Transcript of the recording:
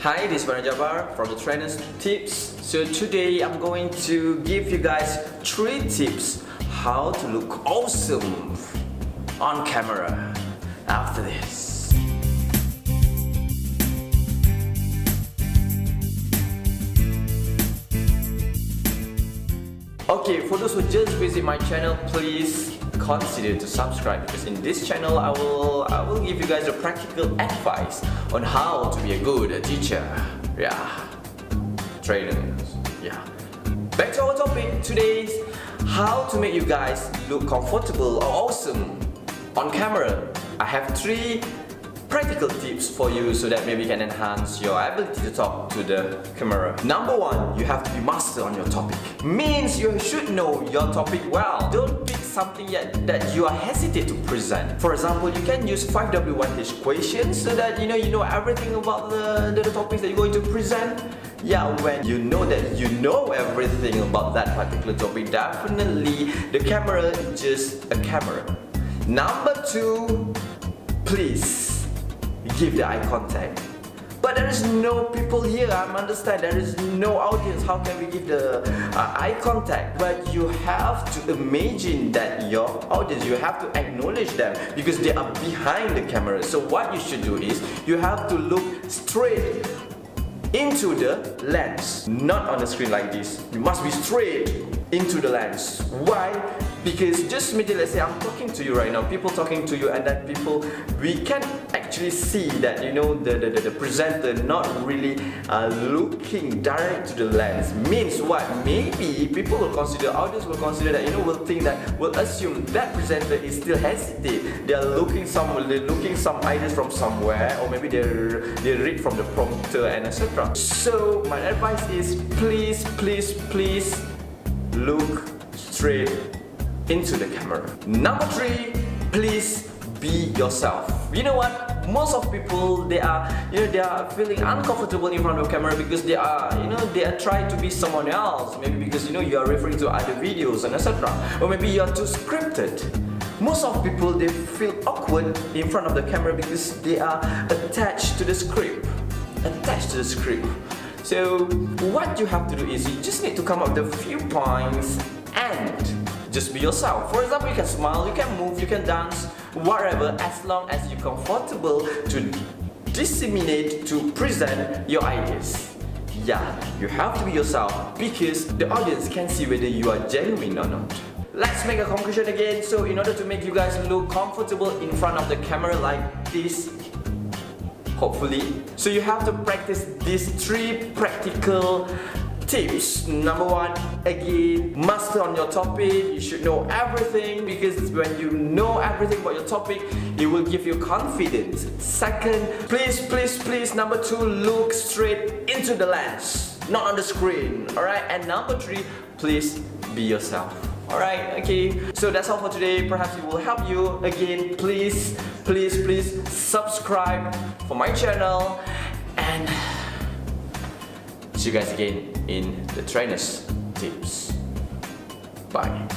Hi, this is Faindra Jabbar from the Trainers Tips. So today I'm going to give you guys 3 tips how to look awesome on camera after this. Okay, for those who just visit my channel, please consider to subscribe, because in this channel I will give you guys a practical advice on how to be a good teacher. Trainers. Back to our topic today, how to make you guys look comfortable or awesome on camera. I have 3 practical tips for you so that maybe you can enhance your ability to talk to the camera. Number 1, you have to be master on your topic. Means you should know your topic well. Don't pick something yet that you are hesitant to present. For example, you can use 5W1H questions so that you know everything about the topics that you're going to present. When you know that you know everything about that particular topic, definitely the camera is just a camera. Number 2, please give the eye contact. But there is no people here, I understand, there is no audience. How can we give the eye contact? But you have to imagine that your audience, you have to acknowledge them because they are behind the camera. So what you should do is, you have to look straight into the lens, not on the screen like this. You must be straight into the lens. Why? Because just imagine, let's say I'm talking to you right now, people talking to you, and then we can actually see that the presenter not really looking direct to the lens. Means what? Maybe people will consider, audience will consider that, will think that, will assume that presenter is still hesitate. They're looking some ideas from somewhere, or maybe they read from the prompter and etc. So my advice is, please look straight into the camera. Number 3, please be yourself. You know what? Most of people, they are feeling uncomfortable in front of the camera because they are trying to be someone else. Maybe because you are referring to other videos and etc. Or maybe you are too scripted. Most of people, they feel awkward in front of the camera because they are attached to the script. So what you have to do is, you just need to come up with a few points and just be yourself. For example, you can smile, you can move, you can dance, whatever, as long as you're comfortable to disseminate, to present your ideas. You have to be yourself because the audience can see whether you are genuine or not. Let's make a conclusion again. So in order to make you guys look comfortable in front of the camera like this, hopefully, so you have to practice these 3 practical tips. Number 1, again, master on your topic. You should know everything, because when you know everything about your topic, it will give you confidence. Second, please, number 2, look straight into the lens, not on the screen. Alright, and number 3, please be yourself. Alright, okay, so that's all for today. Perhaps it will help you. Again, please subscribe for my channel, and see you guys again in the Trainers Tips. Bye.